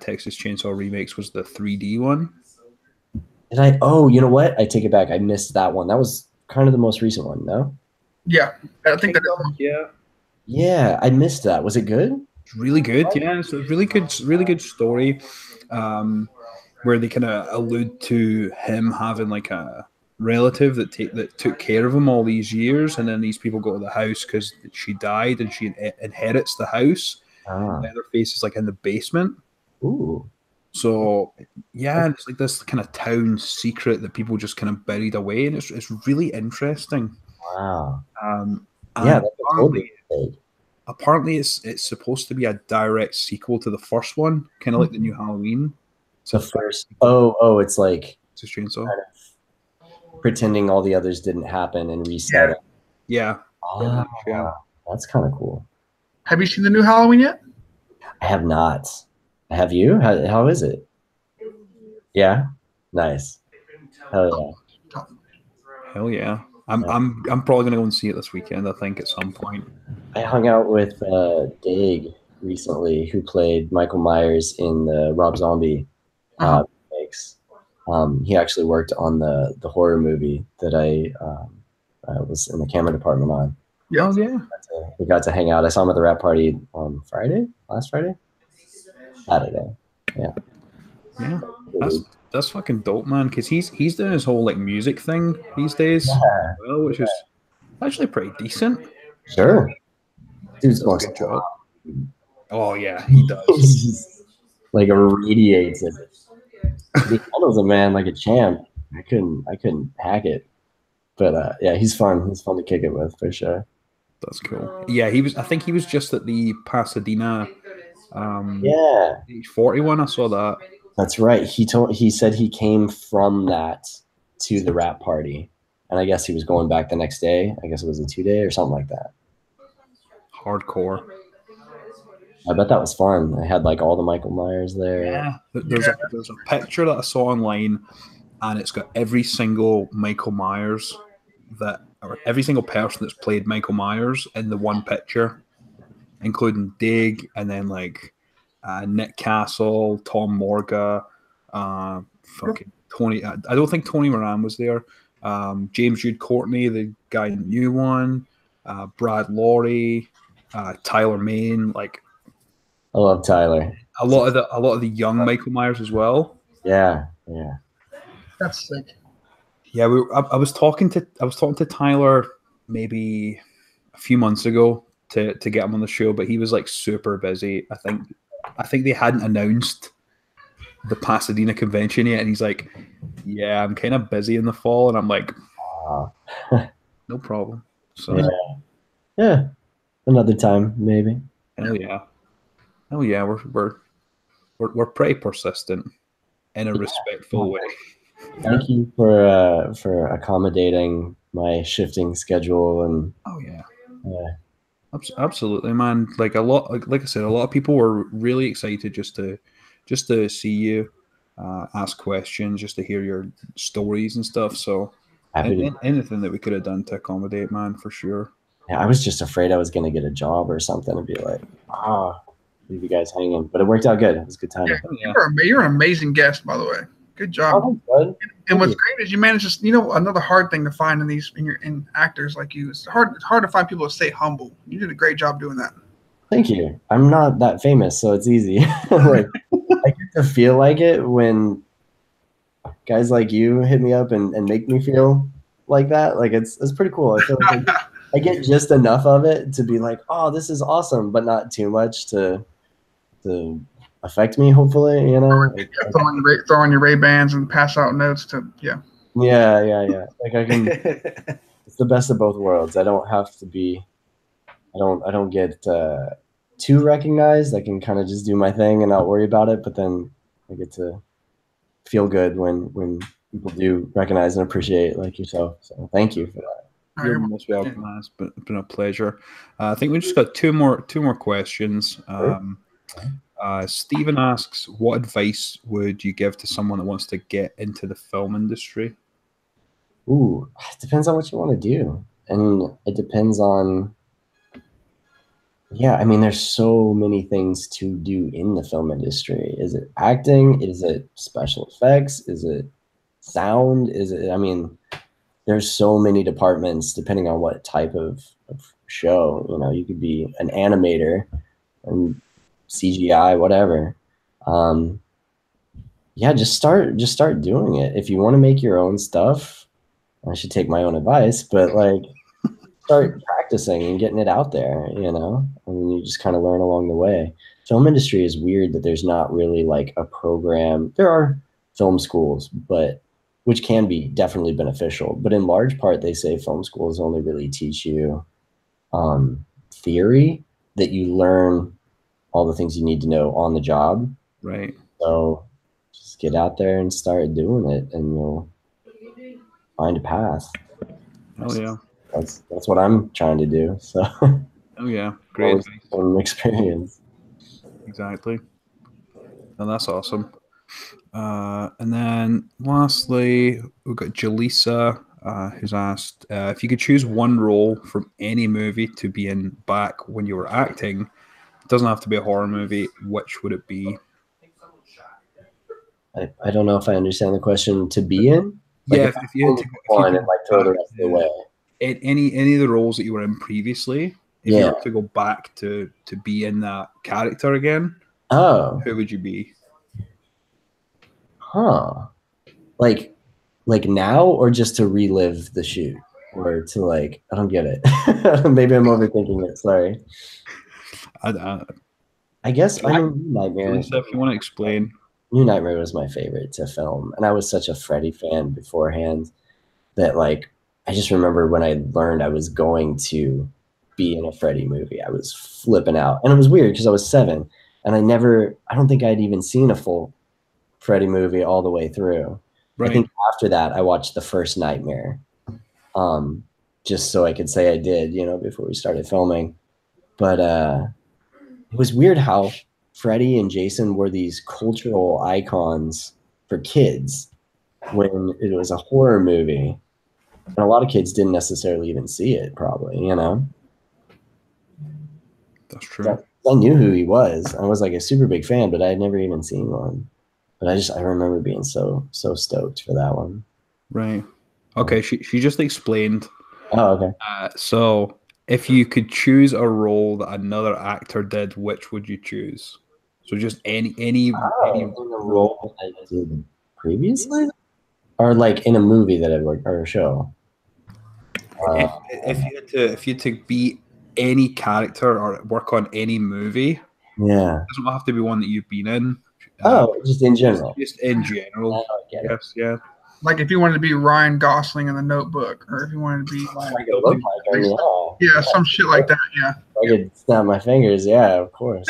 Texas Chainsaw remakes was the 3D one. Did I? Oh, you know what? I take it back. I missed that one. That was kind of the most recent one, no? Yeah, I think that is. Yeah. Yeah, I missed that. Was it good? It's really good. Yeah, it's a really good story, where they kind of allude to him having like a relative that took care of him all these years, and then these people go to the house because she died, and she inherits the house. Ah. Leatherface is like in the basement. Ooh. So yeah, it's like this kind of town secret that people just kind of buried away, and it's really interesting. Wow. Yeah, totally. Apparently, it's supposed to be a direct sequel to the first one, kind of like the new Halloween. So first, it's like it's a Chainsaw. Kind of pretending all the others didn't happen and reset it. Yeah. Yeah. That's kind of cool. Have you seen the new Halloween yet? I have not. Have you? How is it? Yeah. Nice. Hell yeah. Hell yeah. I'm probably gonna go and see it this weekend, I think, at some point. I hung out with Gage recently, who played Michael Myers in the Rob Zombie remakes. He actually worked on the horror movie that I was in the camera department on. Yeah. Oh, yeah. We got to hang out. I saw him at the rap party on last Friday? Saturday. Yeah. Yeah. That's fucking dope, man, because he's doing his whole like music thing these days, which is actually pretty decent. Sure. Dude smokes a good job. Oh yeah, he does. Like irradiates it. He handles a man like a champ. I couldn't hack it. But yeah, he's fun. He's fun to kick it with for sure. That's cool. Yeah, I think he was just at the Pasadena 41. I saw that. That's right. He said he came from that to the rap party. And I guess he was going back the next day. I guess it was a 2-day or something like that. Hardcore. I bet that was fun. I had like all the Michael Myers there. Yeah. There's a picture that I saw online, and it's got every single Michael Myers or every single person that's played Michael Myers in the one picture, including Dig, and then like Nick Castle, Tom Morga, fucking Tony. I don't think Tony Moran was there. James Jude Courtney, the guy in the new one. Brad Laurie, Tyler Main. Like, I love Tyler. A lot of the young Michael Myers as well. That's sick. Yeah, I was talking to Tyler maybe a few months ago to get him on the show, but he was like super busy. I think they hadn't announced the Pasadena convention yet, and he's like, "Yeah, I'm kind of busy in the fall," and I'm like, Uh, No problem. So, yeah, another time maybe. hell yeah. Oh yeah, we're pretty persistent in a respectful way. Thank you for accommodating my shifting schedule and Oh yeah. uh, Absolutely, man. Like a lot, like I said, a lot of people were really excited just to see you, ask questions, just to hear your stories and stuff. So, happy to. anything that we could have done to accommodate, man, for sure. Yeah, I was just afraid I was gonna get a job or something and be like, leave you guys hanging. But it worked out good. It was a good Yeah, time. Oh, yeah. you're an amazing guest, by the way. Good job. Oh, good. And what's you. great is you manage to, you know, another hard thing to find in actors like you. It's hard to find people to stay humble. You did a great job doing that. Thank you. I'm not that famous, so it's easy. Like I get to feel like it when guys like you hit me up and make me feel like that. Like it's pretty cool. I feel like I get just enough of it to be like, oh, this is awesome, but not too much to affect me. Hopefully, you know. Throw on your Ray-Bans and pass out notes to Yeah. Like I can. It's the best of both worlds. I don't have to be. I don't get too recognized. I can kind of just do my thing and not worry about it. But then I get to feel good when people do recognize and appreciate like yourself. So thank you for that. You're most welcome, man. It's been a pleasure. I think we just got two more questions. Stephen asks, what advice would you give to someone that wants to get into the film industry? Ooh, it depends on what you want to do. And it depends on, yeah, I mean, there's so many things to do in the film industry. Is it acting? Is it special effects? Is it sound? I mean, there's so many departments depending on what type of show. You know, you could be an animator and CGI, whatever. Yeah, just start doing it. If you want to make your own stuff, I should take my own advice, but like start practicing and getting it out there, you know? And you just kind of learn along the way. Film industry is weird that there's not really like a program. There are film schools, but which can be definitely beneficial. But in large part, they say film schools only really teach you theory, that you learn all the things you need to know on the job. Right. So just get out there and start doing it, and you'll find a path. Oh yeah. That's what I'm trying to do. So. Oh yeah. Great. Experience. Exactly. And that's awesome. And then lastly, we've got Jaleesa, who's asked if you could choose one role from any movie to be in back when you were acting. It doesn't have to be a horror movie. Which would it be? I don't know if I understand the question. To be in? Like yeah, if you had to go and like throw the rest of the way. Any of the roles that you were in previously, if you were to go back to be in that character again, who would you be? Huh. Like now, or just to relive the shoot, or to like, I don't get it. Maybe I'm overthinking it. Sorry. I guess I mean Nightmare. Lisa, if you want to explain. New Nightmare was my favorite to film, and I was such a Freddy fan beforehand that like I just remember when I learned I was going to be in a Freddy movie, I was flipping out, and it was weird because I was 7, and I don't think I'd even seen a full Freddy movie all the way through. Right. I think after that I watched the first Nightmare, just so I could say I did, you know, before we started filming. But it was weird how Freddy and Jason were these cultural icons for kids when it was a horror movie. And a lot of kids didn't necessarily even see it, probably, you know? That's true. I knew who he was. I was like a super big fan, but I had never even seen one. But I remember being so stoked for that one. Right. Okay, she just explained. Oh, okay. So if you could choose a role that another actor did, which would you choose? So just any role I did previously? Or like in a movie that I'd worked, or a show? If you had to be any character or work on any movie, it doesn't have to be one that you've been in. Just in general. Just in general. Yes, yeah. Like if you wanted to be Ryan Gosling in The Notebook, or if you wanted to be like, I could look like him, yeah, some shit like that. Yeah. I could snap my fingers. Yeah, of course.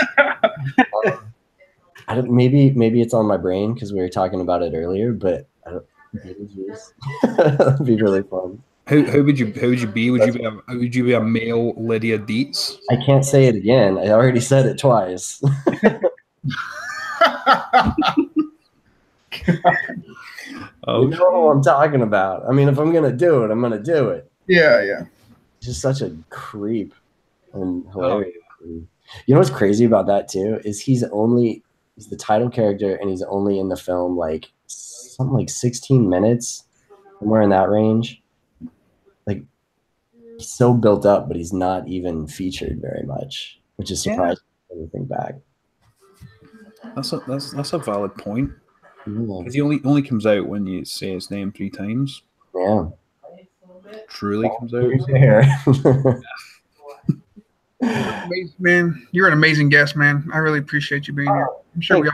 I don't. Maybe it's on my brain because we were talking about it earlier, but I don't. That'd be really fun. How would you be? Would you be a male Lydia Dietz? I can't say it again. I already said it twice. You know what I'm talking about. I mean, if I'm gonna do it, I'm gonna do it. Yeah, yeah. He's just such a creep and hilarious. You know what's crazy about that too is he's the title character and he's only in the film like something like 16 minutes, somewhere in that range. Like he's so built up, but he's not even featured very much, which is surprising when you think back. That's a valid point. Yeah. He only comes out when you say his name 3 times. Yeah. Truly comes out. Man, you're an amazing guest, man. I really appreciate you being here. I'm sure we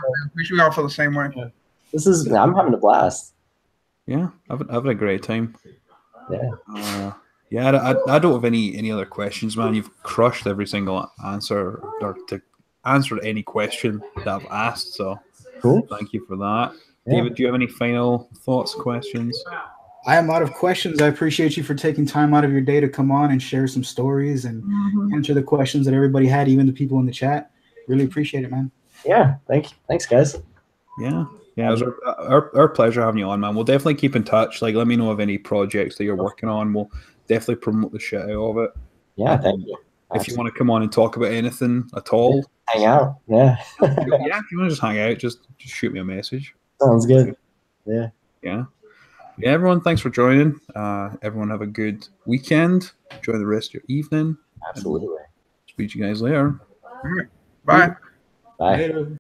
all feel the same way. I'm having a blast. Yeah, having a great time. Yeah. I don't have any other questions, man. You've crushed every single answer or to answer any question that I've asked. So cool. Thank you for that. Yeah. David, do you have any final thoughts, questions? I am out of questions. I appreciate you for taking time out of your day to come on and share some stories and answer the questions that everybody had, even the people in the chat. Really appreciate it, man. Yeah, thanks, guys. Yeah, it was our pleasure having you on, man. We'll definitely keep in touch. Like, let me know of any projects that you're working on. We'll definitely promote the shit out of it. Yeah, thank you. If you want to come on and talk about anything at all, hang out. Yeah. If you want to just hang out, just shoot me a message. Sounds good. Yeah. Yeah, everyone, thanks for joining. Everyone have a good weekend. Enjoy the rest of your evening. Absolutely. Speak to you guys later. Bye. Bye. Later.